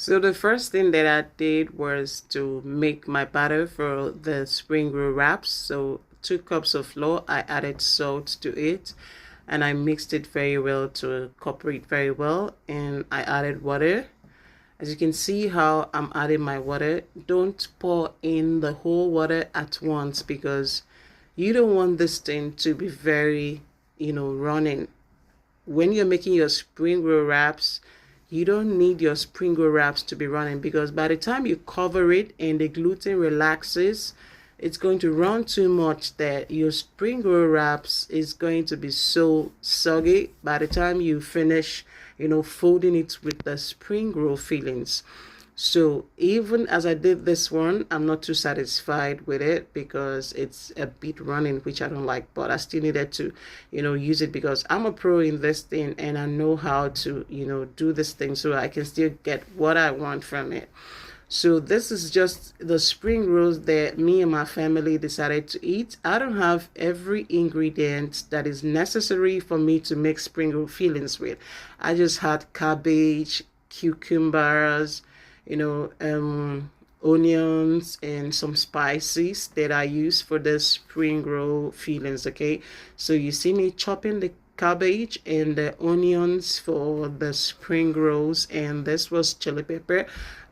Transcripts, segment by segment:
So the first thing that I did was to make my batter for the spring roll wraps. So 2 cups of flour, I added salt to it and I mixed it very well to cooperate very well, and I added water. As you can see how I'm adding my water, don't pour in the whole water at once because you don't want this thing to be very, running. When you're making your spring roll wraps, you don't need your spring roll wraps to be running because by the time you cover it and the gluten relaxes, it's going to run too much that your spring roll wraps is going to be so soggy by the time you finish, folding it with the spring roll fillings. So even as I did this one, I'm not too satisfied with it because it's a bit running, which I don't like, but I still needed to, use it because I'm a pro in this thing and I know how to, do this thing so I can still get what I want from it. So this is just the spring rolls that me and my family decided to eat. I don't have every ingredient that is necessary for me to make spring roll fillings with. I just had cabbage, cucumbers, onions and some spices that I use for the spring roll fillings. Okay, so you see me chopping the cabbage and the onions for the spring rolls, and this was chili pepper,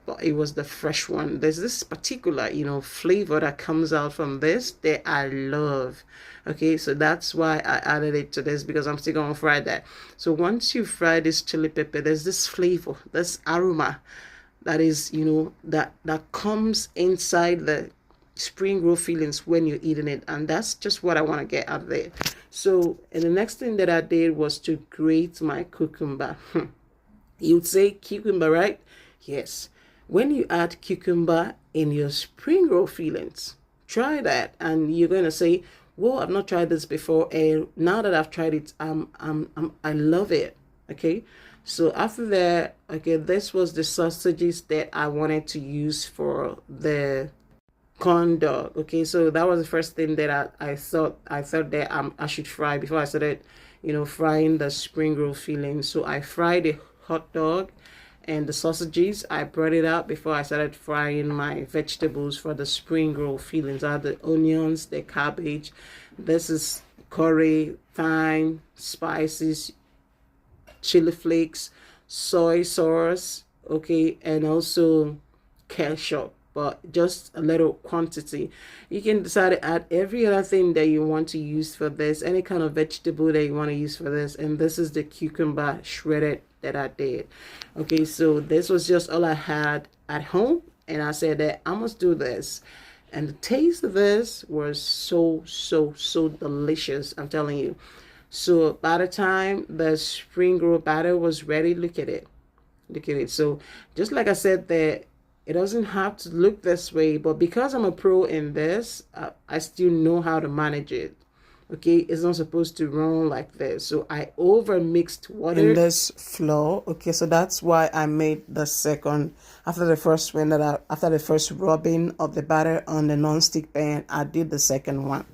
but it was the fresh one. There's this particular flavor that comes out from this that I love. Okay, so that's why I added it to this because I'm still gonna fry that. So once you fry this chili pepper, there's this flavor, this aroma that is, that comes inside the spring roll fillings when you're eating it, and that's just what I want to get out of there. So, and the next thing that I did was to grate my cucumber. You'd say cucumber, right? Yes. When you add cucumber in your spring roll fillings, try that, and you're going to say, "Well, I've not tried this before, and now that I've tried it, I love it." Okay. So after that, okay, this was the sausages that I wanted to use for the corn dog. Okay, so that was the first thing that I thought that I should fry before I started, frying the spring roll filling. So I fried the hot dog and the sausages. I brought it out before I started frying my vegetables for the spring roll fillings. I had the onions, the cabbage. This is curry, thyme, spices, chili flakes, soy sauce, okay, and also ketchup, but just a little quantity. You can decide to add every other thing that you want to use for this, any kind of vegetable that you want to use for this, and this is the cucumber shredded that I did. Okay, so this was just all I had at home, and I said that I must do this. And the taste of this was so, so, so delicious, I'm telling you. So by the time the spring roll batter was ready, look at it. Look at it. So just like I said that it doesn't have to look this way, but because I'm a pro in this, I still know how to manage it. Okay, it's not supposed to run like this. So I over mixed water in this flour. Okay, so that's why I made the second, after the first one after the first rubbing of the batter on the non-stick pan, I did the second one.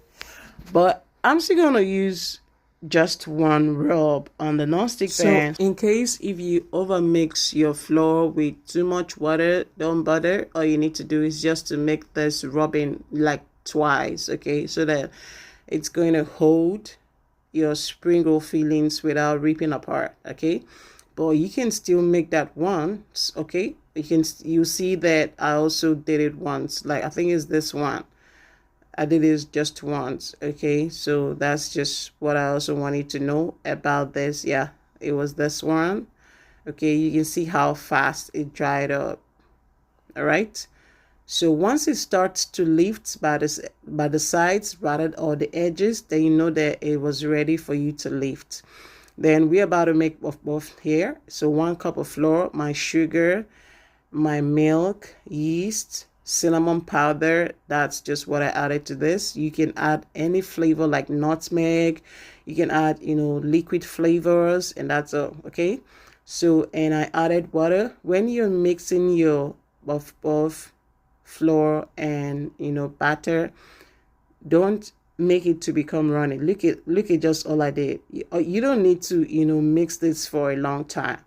But I'm still gonna use just one rub on the non-stick pan. In case if you over mix your flour with too much water, don't bother. All you need to do is just to make this rubbing like twice, okay, so that it's going to hold your spring roll fillings without ripping apart, okay. But you can still make that once, okay. You see that I also did it once, like I think it's this one. I did this just once, okay? So that's just what I also wanted to know about this. Yeah, it was this one. Okay, you can see how fast it dried up. All right. So once it starts to lift by the sides rather or the edges, then you know that it was ready for you to lift. Then we're about to make both here. So 1 cup of flour, my sugar, my milk, yeast, cinnamon powder. That's just what I added to this. You can add any flavor like nutmeg. You can add, liquid flavors, and that's all, okay? So, and I added water. When you're mixing your both flour and, batter, don't make it to become runny. Look at just all I did. You don't need to, mix this for a long time.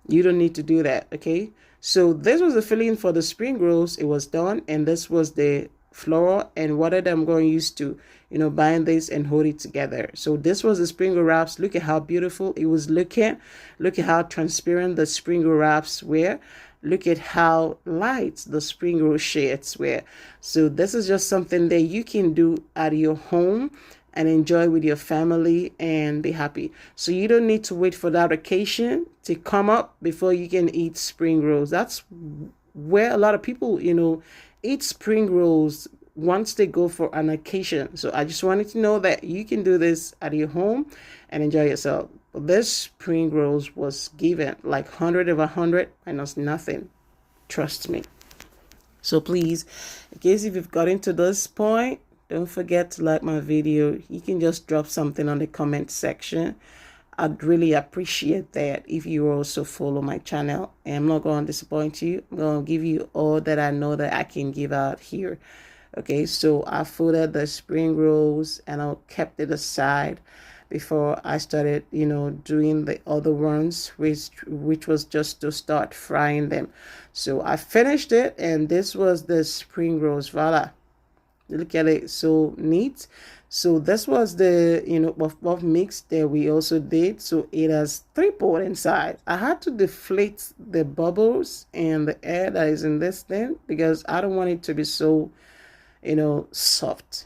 You don't need to do that, okay? So this was the filling for the spring rolls. It was done, and this was the flour and water that I'm going to use to, bind this and hold it together. So this was the spring roll wraps. Look at how beautiful it was looking. Look at how transparent the spring roll wraps were. Look at how light the spring roll shades were. So this is just something that you can do at your home and enjoy with your family and be happy. So you don't need to wait for that occasion to come up before you can eat spring rolls. That's where a lot of people, eat spring rolls once they go for an occasion. So I just wanted to know that you can do this at your home and enjoy yourself. This spring rolls was given like 100 of 100 minus nothing. Trust me. So please, in case if you've gotten to this point, don't forget to like my video. You can just drop something on the comment section. I'd really appreciate that if you also follow my channel. And I'm not going to disappoint you. I'm going to give you all that I know that I can give out here. Okay, so I folded the spring rolls and I kept it aside before I started, doing the other ones, which was just to start frying them. So I finished it, and this was the spring rolls. Voila. Look at it, so neat. So this was the puff mix that we also did. So it has 3 pots inside. I had to deflate the bubbles and the air that is in this thing because I don't want it to be so soft.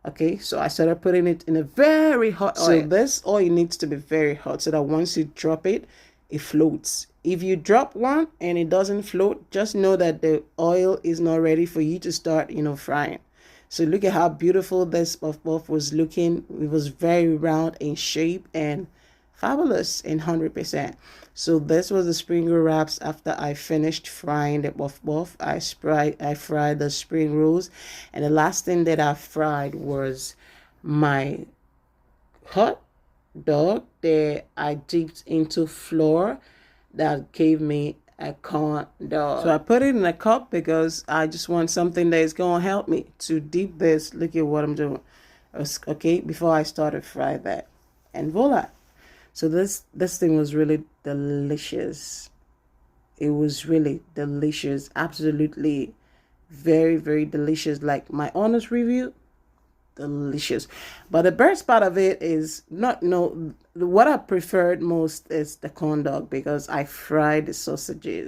Okay, so I started putting it in a very hot oil. So this oil needs to be very hot so that once you drop it, it floats. If you drop one and it doesn't float, just know that the oil is not ready for you to start frying. So look at how beautiful this puff was looking. It was very round in shape and fabulous in 100%. So this was the spring roll wraps. After I finished frying the puff, I fried the spring rolls, and the last thing that I fried was my hot dog that I dipped into flour that gave me a corn dog. So I put it in a cup because I just want something that is going to help me to dip this. Look at what I'm doing. Okay, before I started fry that, and voila. So this thing was really delicious. It was really delicious. Absolutely very, very delicious. Like my honest review, delicious. But the best part of it is what I preferred most is the corn dog because I fried the sausages.